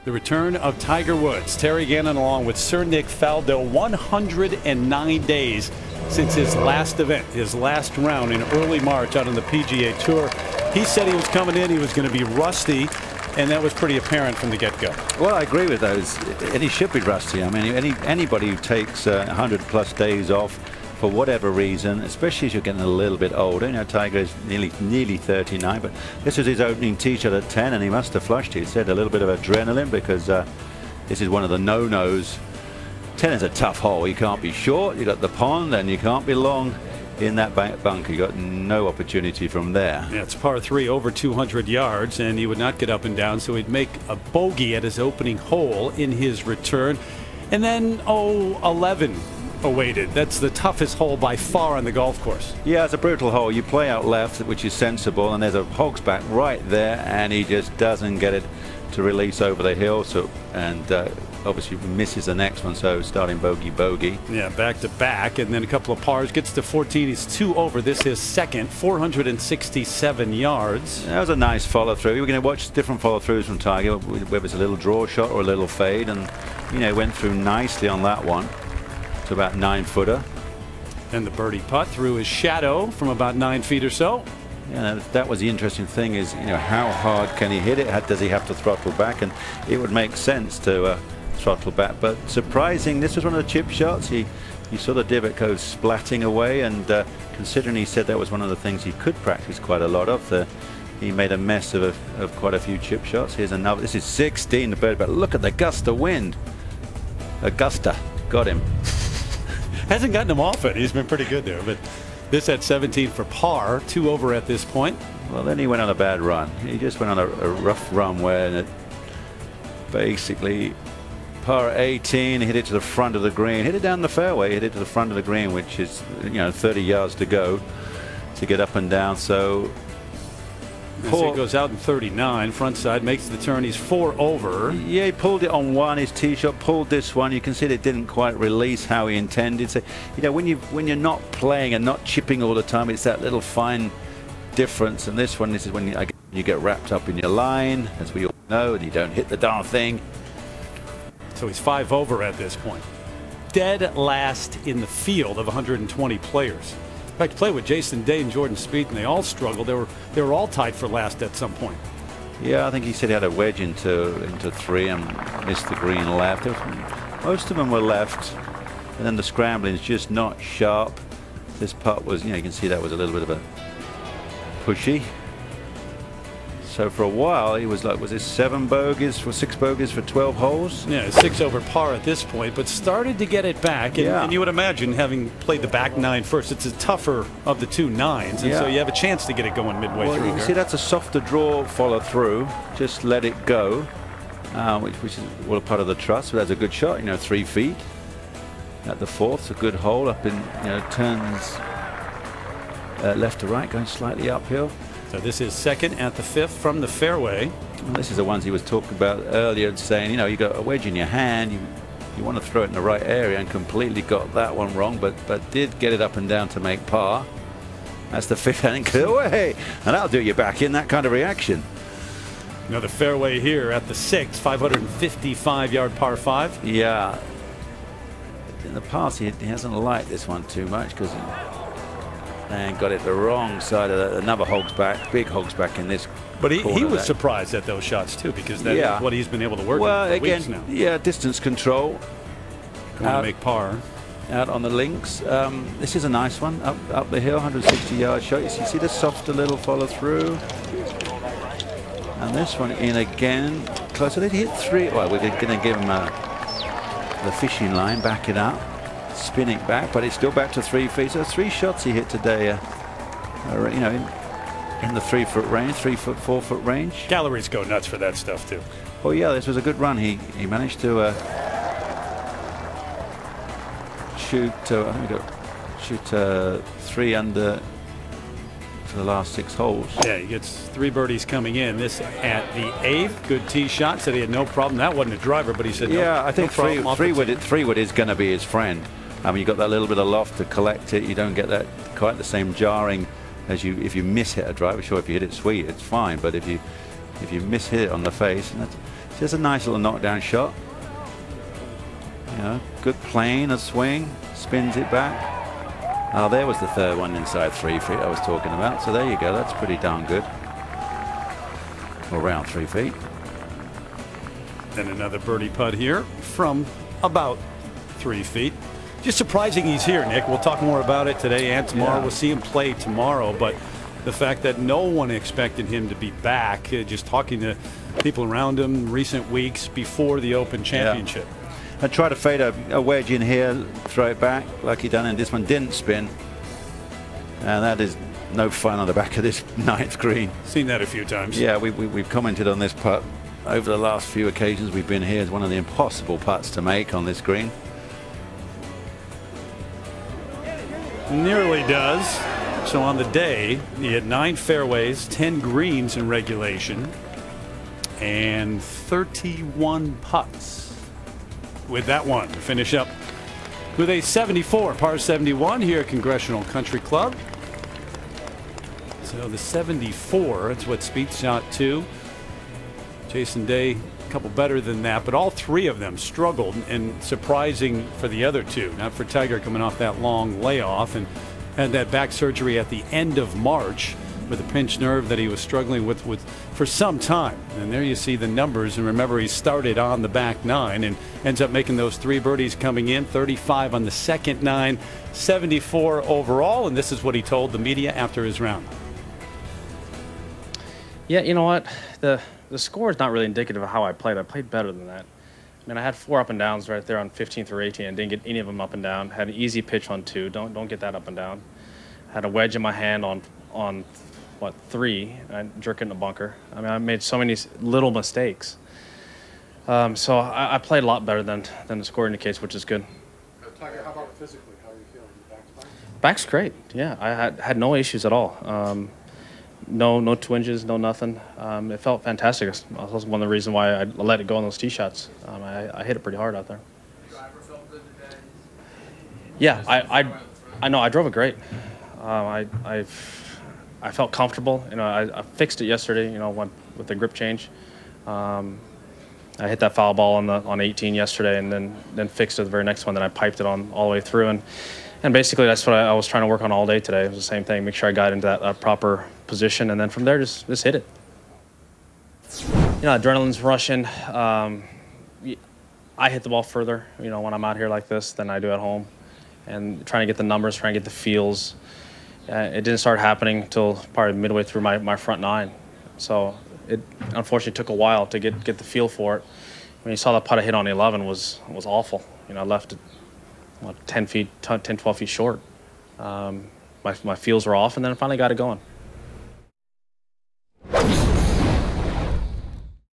The return of Tiger Woods. Terry Gannon along with Sir Nick Faldo. 109 days since his last event, his last round in early March out on the PGA Tour. He said he was coming in, he was going to be rusty, and that was pretty apparent from the get-go. Well, I agree with those. And he should be rusty. I mean, anybody who takes 100+ days off for whatever reason, especially as you're getting a little bit older. You know, Tiger is nearly 39, but this was his opening tee shot at 10, and he must have flushed. He said a little bit of adrenaline because this is one of the no-nos. 10 is a tough hole. You can't be short. You got the pond, and you can't be long in that bunker. You got no opportunity from there. Yeah, it's par 3 over 200 yards, and he would not get up and down, so he'd make a bogey at his opening hole in his return, and then 11 awaited. That's the toughest hole by far on the golf course. Yeah, it's a brutal hole. You play out left, which is sensible, and there's a hog's back right there, and he just doesn't get it to release over the hill. So, and obviously misses the next one, so starting bogey. Yeah, back to back, and then a couple of pars. Gets to 14. He's 2 over. This is second, 467 yards. That was a nice follow through. We were going to watch different follow throughs from Tiger, whether it's a little draw shot or a little fade, and you know, went through nicely on that one. To about 9-footer. And the birdie putt through his shadow from about 9 feet or so. Yeah, that was the interesting thing, is, you know, how hard can he hit it? Does he have to throttle back? And it would make sense to throttle back. But surprising, this was one of the chip shots. He saw the divot go splatting away, and considering he said that was one of the things he could practice quite a lot of, he made a mess of quite a few chip shots. Here's another. This is 16, the birdie, but look at the gust of wind. Augusta got him. Hasn't gotten him off it. He's been pretty good there, but this at 17 for par, 2 over at this point. Well, then he went on a bad run. He just went on a rough run where it basically par 18, hit it to the front of the green, hit it down the fairway, hit it to the front of the green, which is, you know, 30 yards to go to get up and down. So he goes out in 39, front side, makes the turn. He's 4 over. Yeah, he pulled it on one. His tee shot pulled this one. You can see it didn't quite release how he intended. So, you know, when you're not playing and not chipping all the time, it's that little fine difference. And this is when you get wrapped up in your line, as we all know, and you don't hit the darn thing. So he's 5 over at this point. Dead last in the field of 120 players. In fact, play with Jason Day and Jordan Spieth, and they all struggled. They were all tied for last at some point. Yeah, I think he said he had a wedge into 3 and missed the green left. Most of them were left, and then the scrambling is just not sharp. This putt was, you know, you can see that was a little bit of a pushy. So for a while he was like, was it 6 bogeys for 12 holes? Yeah, 6 over par at this point, but started to get it back. And you would imagine, having played the back 9 first, it's a tougher of the 2 9s, and so you have a chance to get it going midway through. You can see that's a softer draw follow through. Just let it go, which is all a part of the trust. But that's a good shot. You know, 3 feet at the 4th. It's a good hole up in, you know, turns left to right, going slightly uphill. So this is second at the 5th from the fairway. Well, this is the ones he was talking about earlier, saying, you know, you got a wedge in your hand, you want to throw it in the right area, and completely got that one wrong, but did get it up and down to make par. That's the 5th anchor away, and that'll do you back in, that kind of reaction. Another fairway here at the 6th, 555-yard par 5. Yeah. In the past, he hasn't liked this one too much because. And got it the wrong side of another hog's back, big hog's back in this. But he was surprised at those shots too, because that is what he's been able to work on for weeks now. Yeah, distance control. Going to make par. Out on the links. This is a nice one up the hill, 160-yard shot. You see the softer little follow through. And this one in again, closer. Did he hit 3? Well, we're going to give him the fishing line, back it up. Spin it back, but it's still back to 3 feet. So 3 shots he hit today, you know, in the 3-foot range, 3-foot, 4-foot range. Galleries go nuts for that stuff too. Oh yeah, this was a good run. He managed to shoot. I think we got shoot 3 under for the last 6 holes. Yeah, he gets 3 birdies coming in. This at the 8th. Good tee shot. Said he had no problem. That wasn't a driver, but he said yeah, no, I think no three wood is going to be his friend. I mean, you got that little bit of loft to collect it. You don't get that quite the same jarring as if you miss hit a driver. Sure, if you hit it sweet, it's fine. But if you miss hit it on the face, and Just a nice little knockdown shot. You know, good plane, a swing, spins it back. Oh, there was the third one inside 3 feet I was talking about. So there you go. That's pretty darn good. Around 3 feet. Then another birdie putt here from about 3 feet. Just surprising he's here, Nick. We'll talk more about it today and tomorrow. Yeah. We'll see him play tomorrow. But the fact that no one expected him to be back, just talking to people around him recent weeks before the Open Championship. Yeah. I tried to fade a wedge in here, throw it back like he done, and this one didn't spin. And that is no fun on the back of this 9th green. Seen that a few times. Yeah, we've commented on this putt over the last few occasions we've been here. It's one of the impossible putts to make on this green. Nearly does. So on the day, he had 9 fairways, 10 greens in regulation, and 31 putts. With that one to finish up with a 74, par 71 here at Congressional Country Club. So the 74, that's what Spieth shot to. Jason Day a couple better than that, but all 3 of them struggled, and surprising for the other 2. Not for Tiger, coming off that long layoff and had that back surgery at the end of March with a pinched nerve that he was struggling with for some time. And there you see the numbers, and remember, he started on the back 9 and ends up making those 3 birdies coming in, 35 on the second 9, 74 overall, and this is what he told the media after his round. Yeah, you know what? The score is not really indicative of how I played. I played better than that. I mean, I had 4 up and downs right there on 15th or 18th, and didn't get any of them up and down. Had an easy pitch on 2. Don't get that up and down. Had a wedge in my hand on what, 3? I jerk it in the bunker. I mean, I made so many little mistakes. So I played a lot better than the score indicates, which is good. Tiger, how about physically? How are you feeling? Back's fine? Back's great. Yeah, I had no issues at all. No twinges, no nothing. It felt fantastic. That was one of the reasons why I let it go on those tee shots. I hit it pretty hard out there. Driver felt good today? Yeah, I know. I drove it great. I felt comfortable. You know, I fixed it yesterday. You know, with the grip change. I hit that foul ball on 18 yesterday, and then fixed it the very next one. Then I piped it on all the way through, and basically that's what I was trying to work on all day today. It was the same thing. Make sure I got into that proper position, and then from there just hit it. You know, adrenaline's rushing. I hit the ball further, you know, when I'm out here like this than I do at home, and trying to get the numbers, trying to get the feels. It didn't start happening until probably midway through my front 9. So it unfortunately took a while to get the feel for it. When you saw that putt I hit on 11 was awful. You know, I left it, what, 10, 12 feet short. My feels were off, and then I finally got it going.